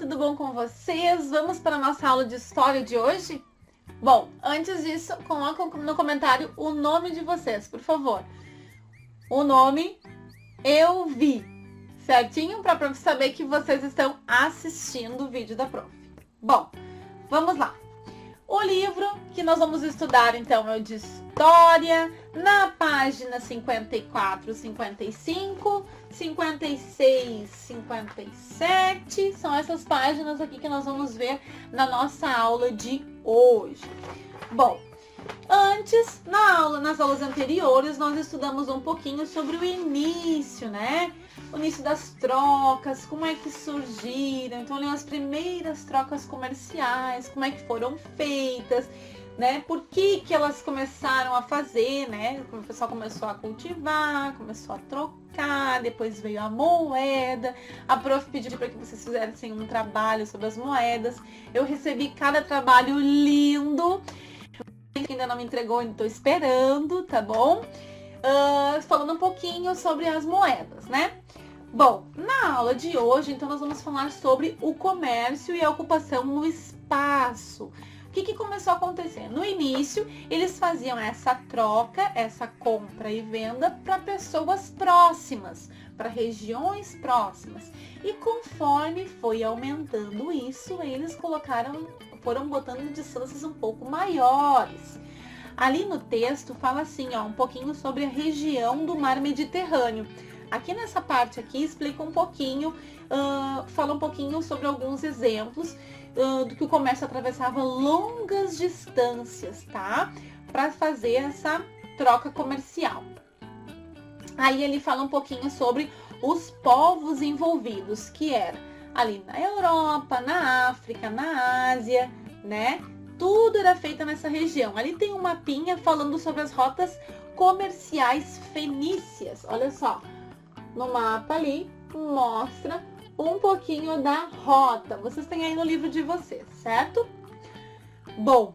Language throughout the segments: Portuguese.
tudo bom com vocês? Vamos para a nossa aula de história de hoje? Bom, antes disso, coloca no comentário o nome de vocês, por favor. O nome eu vi, certinho? Para a prof saber que vocês estão assistindo o vídeo da prof. Bom, vamos lá. O livro que nós vamos estudar, então, é o de História, na página 54, 55, 56, 57. São essas páginas aqui que nós vamos ver na nossa aula de hoje. Bom, antes, nas aulas anteriores, nós estudamos um pouquinho sobre o início, né? O início das trocas, como é que surgiram, então as primeiras trocas comerciais, como é que foram feitas, né? Por que elas começaram a fazer, né? O pessoal começou a cultivar, começou a trocar, depois veio a moeda. A prof pediu para que vocês fizessem um trabalho sobre as moedas. Eu recebi cada trabalho lindo. Ainda não me entregou, estou esperando, tá bom? Falando um pouquinho sobre as moedas, né? Bom, na aula de hoje, então, nós vamos falar sobre o comércio e a ocupação no espaço. O que começou a acontecer? No início, eles faziam essa troca, essa compra e venda para pessoas próximas, para regiões próximas. E conforme foi aumentando isso, eles foram botando distâncias um pouco maiores. Ali no texto fala assim, ó, um pouquinho sobre a região do mar Mediterrâneo. Aqui nessa parte aqui explica um pouquinho, fala um pouquinho sobre alguns exemplos do que o comércio atravessava longas distâncias, tá? Para fazer essa troca comercial. Aí ele fala um pouquinho sobre os povos envolvidos, que era ali na Europa, na África, na Ásia, né? Tudo era feito nessa região. Ali tem um mapinha falando sobre as rotas comerciais fenícias. Olha só, no mapa ali mostra um pouquinho da rota. Vocês têm aí no livro de vocês, certo? Bom,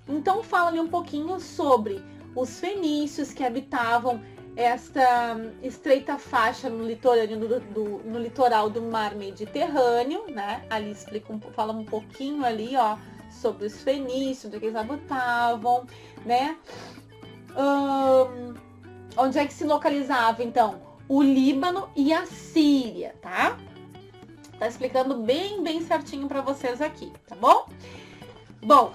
então fala ali um pouquinho sobre os fenícios que habitavam esta estreita faixa no litoral do mar Mediterrâneo, né? Ali fala um pouquinho ali, ó, sobre os fenícios, onde eles habitavam, né? Onde é que se localizava, então? O Líbano e a Síria, tá? Tá explicando bem certinho para vocês aqui, tá bom? Bom,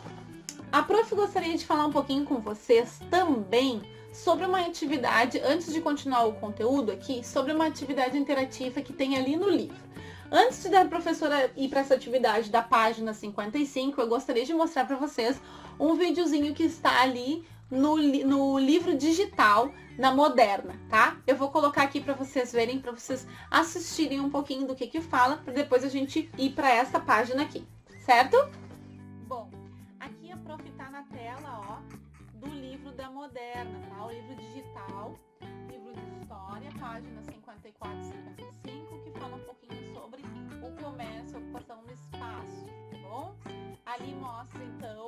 a prof gostaria de falar um pouquinho com vocês também sobre uma atividade, antes de continuar o conteúdo aqui, sobre uma atividade interativa que tem ali no livro. Antes da professora ir para essa atividade da página 55, eu gostaria de mostrar para vocês um videozinho que está ali no livro digital, na Moderna, tá? Eu vou colocar aqui para vocês verem, para vocês assistirem um pouquinho do que fala, para depois a gente ir para essa página aqui, certo? Bom, aqui a prof tá na tela, ó, do livro da Moderna, tá? O livro digital, livro de história, página 54 e 55, que fala um pouquinho sobre o comércio e a ocupação no espaço, tá bom? Ali mostra, então,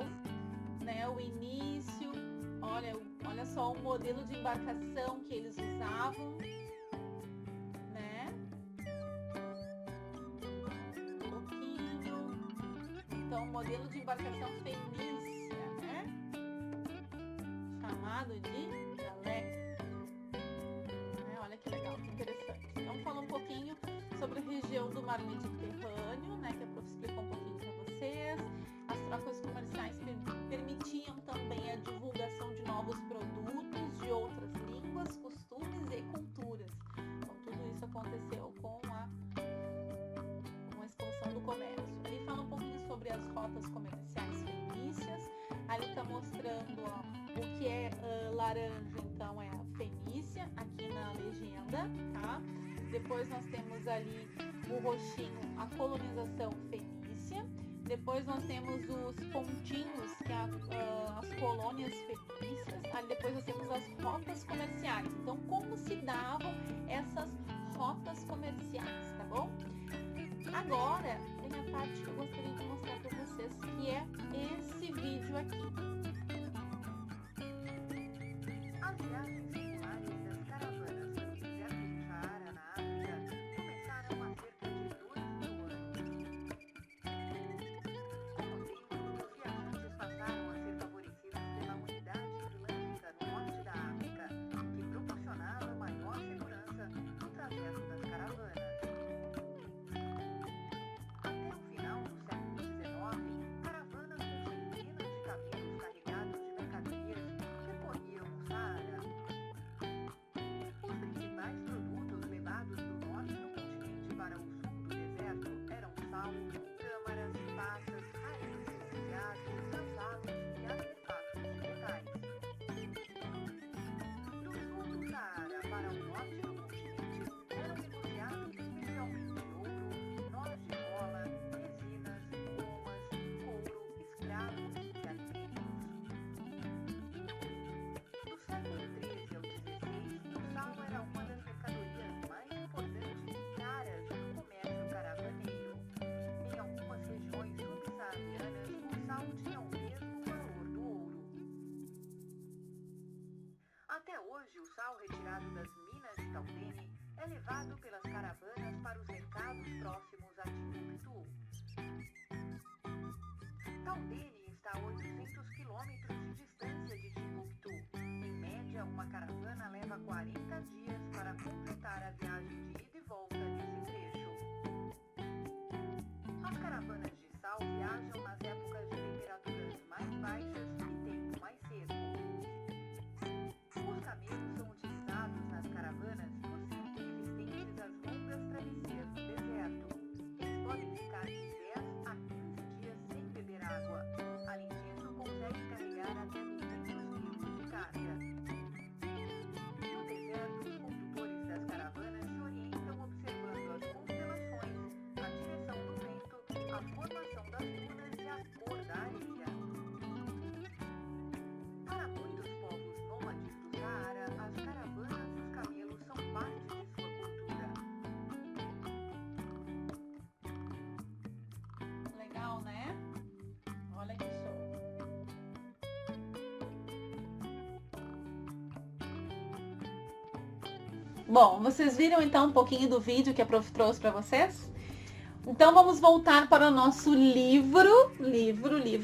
né, o início, olha só o modelo de embarcação que eles usavam, né? Um pouquinho. Então, o modelo de embarcação fenícia, né? Chamado de galé. Olha que legal, que interessante. Então, fala um pouquinho sobre a região do mar Mediterrâneo, né? Que a prof explicou um pouquinho para vocês. As trocas comerciais permitiam também a divulgação de novos produtos de outras línguas, costumes e culturas. Então, tudo isso aconteceu com a expansão do comércio. Ali fala um pouquinho sobre as rotas comerciais fenícias. Ali está mostrando, ó, o que é laranja, então é a Fenícia, aqui na legenda, tá? Depois nós temos ali o roxinho, a colonização fenícia. Depois nós temos os pontinhos, que é as colônias fenícias. Ali depois nós temos as rotas comerciais. Então, como se davam essas rotas comerciais, tá bom? Agora, tem a parte que eu gostaria de mostrar para vocês, que é esse vídeo aqui. As viagens regulares das caravanas familiares para na África começaram há cerca de 2.000 anos. Taubeni é levado pelas caravanas para os mercados próximos a Timbuktu. Taubeni está a 800 quilômetros de distância de Timbuktu. Em média, uma caravana leva 40 dias para completar a viagem de ida e volta nesse trecho. As caravanas de sal viajam nas épocas de temperaturas mais baixas e tempo mais seco. Os camelos são utilizados nas caravanas por serem resistentes às longas travessias no deserto. Eles podem ficar de 10 a 15 dias sem beber água. Além disso, conseguem carregar até 200 quilos de carga. No deserto, os condutores das caravanas se orientam observando as constelações, a direção do vento, a formação das dunas e a cor da areia. Para muitos povos nômades do Saara, as caravanas e os camelos são parte de sua cultura. Legal, né? Olha que show. Bom, vocês viram então um pouquinho do vídeo que a prof trouxe para vocês? Então vamos voltar para o nosso livro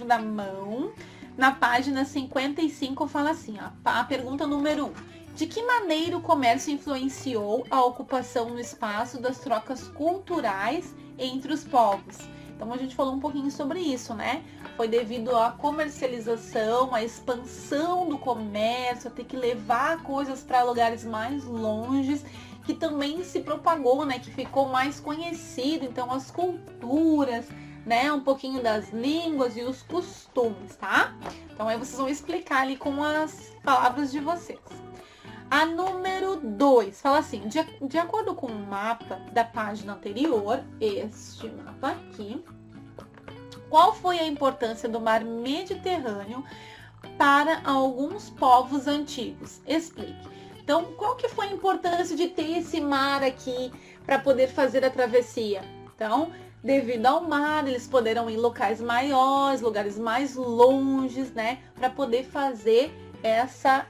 da mão. Na página 55 fala assim, ó, a pergunta número 1. De que maneira o comércio influenciou a ocupação no espaço das trocas culturais entre os povos? Então a gente falou um pouquinho sobre isso, né? Foi devido à comercialização, à expansão do comércio, a ter que levar coisas para lugares mais longes, que também se propagou, né? Que ficou mais conhecido. Então as culturas, né? Um pouquinho das línguas e os costumes, tá? Então aí vocês vão explicar ali com as palavras de vocês. A número 2 fala assim, de acordo com o mapa da página anterior, este mapa aqui, qual foi a importância do mar Mediterrâneo para alguns povos antigos? Explique. Então, qual que foi a importância de ter esse mar aqui para poder fazer a travessia? Então, devido ao mar, eles poderão ir em locais maiores, lugares mais longes, né? Para poder fazer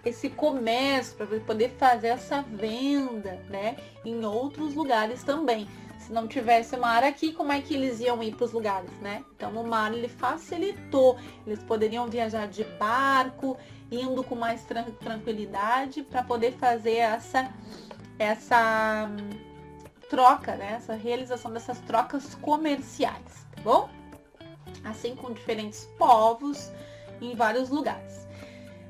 esse comércio, para poder fazer essa venda, né? Em outros lugares também. Se não tivesse mar aqui, como é que eles iam ir para os lugares, né? Então, o mar, ele facilitou. Eles poderiam viajar de barco, indo com mais tranquilidade para poder fazer essa troca, né? Essa realização dessas trocas comerciais, tá bom? Assim com diferentes povos em vários lugares.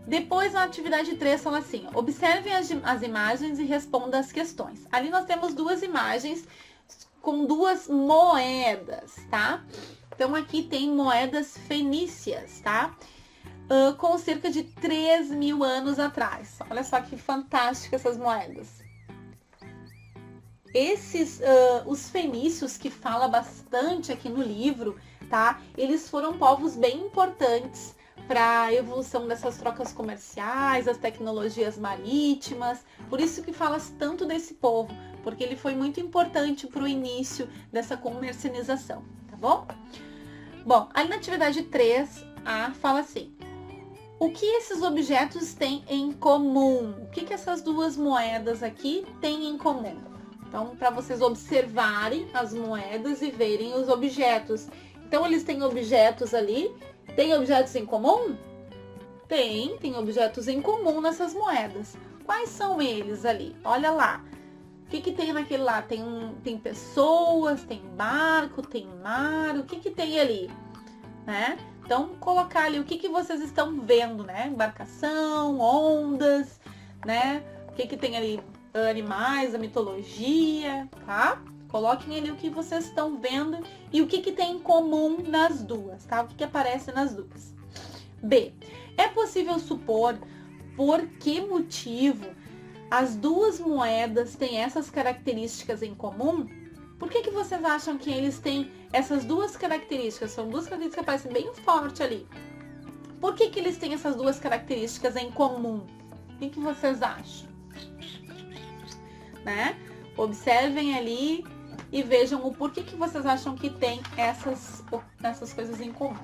Depois, na atividade 3, fala assim, observe as imagens e responda as questões. Ali nós temos duas imagens com duas moedas, tá? Então, aqui tem moedas fenícias, tá? Com cerca de 3.000 anos atrás. Olha só que fantástica essas moedas. Os fenícios, que fala bastante aqui no livro, tá? Eles foram povos bem importantes para a evolução dessas trocas comerciais, as tecnologias marítimas. Por isso que fala tanto desse povo, porque ele foi muito importante para o início dessa comercialização, tá bom? Bom, aí na atividade 3A fala assim, o que esses objetos têm em comum? O que essas duas moedas aqui têm em comum? Então, para vocês observarem as moedas e verem os objetos. Então, eles têm objetos ali. Tem objetos em comum? Tem objetos em comum nessas moedas. Quais são eles ali? Olha lá. O que tem naquele lá? Tem pessoas, tem barco, tem mar. O que tem ali? Né? Então, colocar ali o que vocês estão vendo, né? Embarcação, ondas, né? O que tem ali? Animais, a mitologia, tá? Coloquem ali o que vocês estão vendo e o que tem em comum nas duas, tá? O que aparece nas duas. B. É possível supor por que motivo as duas moedas têm essas características em comum? Por que vocês acham que eles têm essas duas características? São duas características que aparecem bem forte ali. Por que eles têm essas duas características em comum? O que vocês acham? Né? Observem ali e vejam o porquê que vocês acham que tem essas coisas em comum.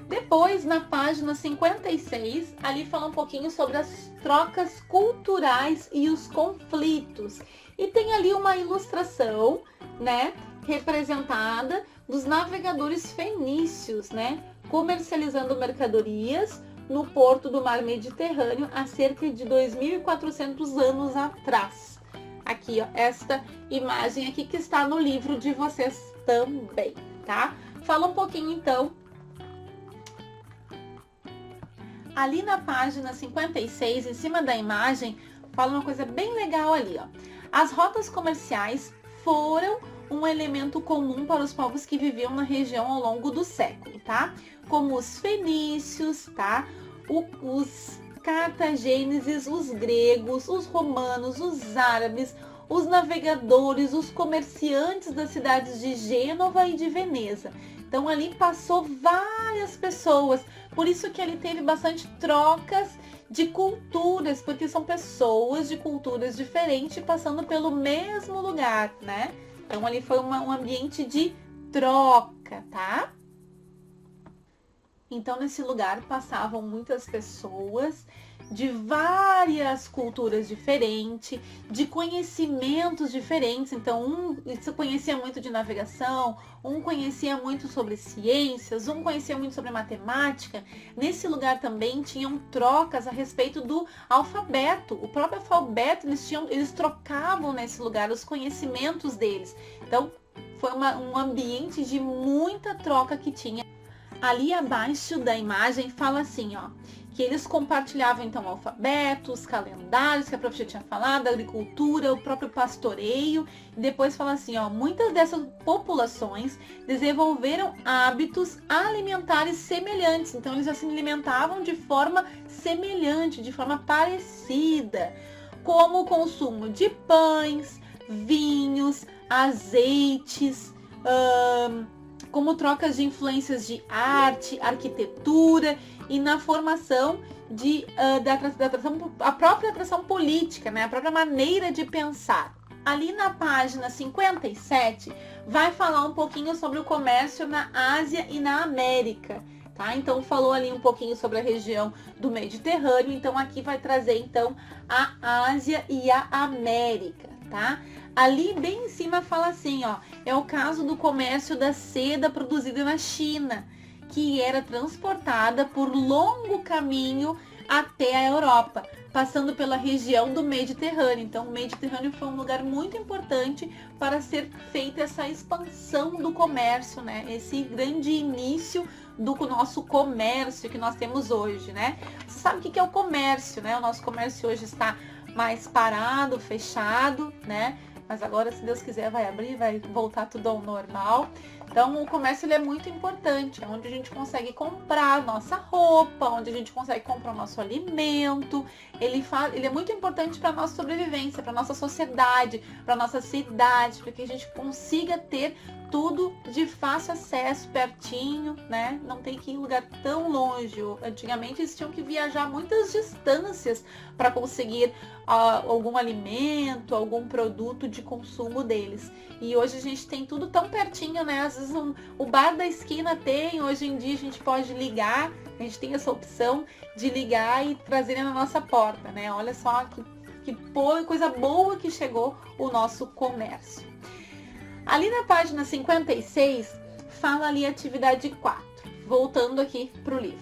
Depois, na página 56, ali fala um pouquinho sobre as trocas culturais e os conflitos. E tem ali uma ilustração, né, representada dos navegadores fenícios, né, comercializando mercadorias no porto do mar Mediterrâneo há cerca de 2.400 anos atrás. Aqui, ó, esta imagem aqui que está no livro de vocês também, tá? Fala um pouquinho, então. Ali na página 56, em cima da imagem, fala uma coisa bem legal ali, ó. As rotas comerciais foram um elemento comum para os povos que viviam na região ao longo do século, tá? Como os fenícios, tá? Os cartagineses, os gregos, os romanos, os árabes, os navegadores, os comerciantes das cidades de Gênova e de Veneza. Então ali passou várias pessoas, por isso que ali teve bastante trocas de culturas, porque são pessoas de culturas diferentes passando pelo mesmo lugar, né? Então ali foi um ambiente de troca, tá? Então nesse lugar passavam muitas pessoas de várias culturas diferentes, de conhecimentos diferentes. Então um conhecia muito de navegação, um conhecia muito sobre ciências, um conhecia muito sobre matemática. Nesse lugar também tinham trocas a respeito do alfabeto. O próprio alfabeto eles trocavam nesse lugar os conhecimentos deles. Então foi um ambiente de muita troca que tinha. Ali abaixo da imagem fala assim, ó, que eles compartilhavam então alfabetos, calendários, que a prof já tinha falado, a agricultura, o próprio pastoreio. E depois fala assim, ó, muitas dessas populações desenvolveram hábitos alimentares semelhantes. Então eles já se alimentavam de forma semelhante, de forma parecida, como o consumo de pães, vinhos, azeites, como trocas de influências de arte, arquitetura e na formação a própria atração política, né? A própria maneira de pensar. Ali na página 57 vai falar um pouquinho sobre o comércio na Ásia e na América, tá? Então falou ali um pouquinho sobre a região do Mediterrâneo, então aqui vai trazer então a Ásia e a América, tá? Ali bem em cima fala assim, ó, é o caso do comércio da seda produzida na China, que era transportada por longo caminho até a Europa, passando pela região do Mediterrâneo. Então o Mediterrâneo foi um lugar muito importante para ser feita essa expansão do comércio, né? Esse grande início do nosso comércio que nós temos hoje, né? Você sabe o que é o comércio, né? O nosso comércio hoje está mais parado, fechado, né? Mas agora, se Deus quiser, vai abrir, vai voltar tudo ao normal. Então, o comércio ele é muito importante, é onde a gente consegue comprar nossa roupa, onde a gente consegue comprar o nosso alimento. Ele é muito importante para a nossa sobrevivência, para a nossa sociedade, para a nossa cidade, para que a gente consiga ter tudo de fácil acesso, pertinho, né? Não tem que ir em lugar tão longe. Antigamente eles tinham que viajar muitas distâncias para conseguir algum alimento, algum produto de consumo deles. E hoje a gente tem tudo tão pertinho, né? Às vezes o bar da esquina tem, hoje em dia a gente pode ligar, a gente tem essa opção de ligar e trazer na nossa porta, né? Olha só que coisa boa que chegou o nosso comércio. Ali na página 56, fala ali a atividade 4. Voltando aqui para o livro,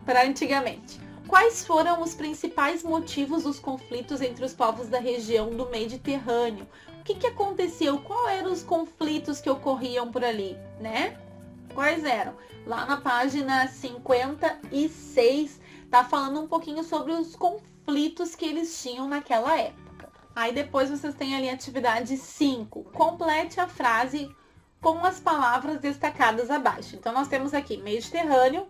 para antigamente. Quais foram os principais motivos dos conflitos entre os povos da região do Mediterrâneo? O que aconteceu? Quais eram os conflitos que ocorriam por ali, né? Quais eram? Lá na página 56, tá falando um pouquinho sobre os conflitos que eles tinham naquela época. Aí depois vocês têm ali a atividade 5. Complete a frase com as palavras destacadas abaixo. Então nós temos aqui Mediterrâneo,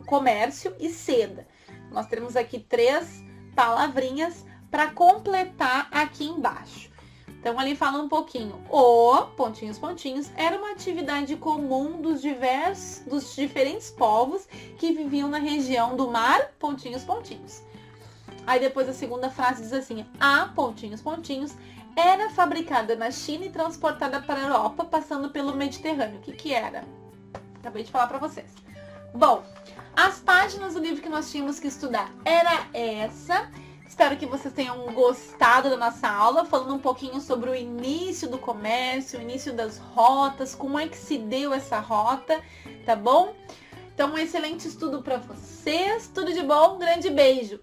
comércio e seda. Nós temos aqui 3 palavrinhas para completar aqui embaixo. Então ali fala um pouquinho. Pontinhos, pontinhos, era uma atividade comum dos diferentes povos que viviam na região do mar, pontinhos, pontinhos. Aí depois a segunda frase diz assim, a pontinhos, pontinhos, era fabricada na China e transportada para a Europa, passando pelo Mediterrâneo. O que era? Acabei de falar para vocês. Bom, As páginas do livro que nós tínhamos que estudar era essa. Espero que vocês tenham gostado da nossa aula, falando um pouquinho sobre o início do comércio, o início das rotas, como é que se deu essa rota, tá bom? Então, um excelente estudo para vocês. Tudo de bom, um grande beijo.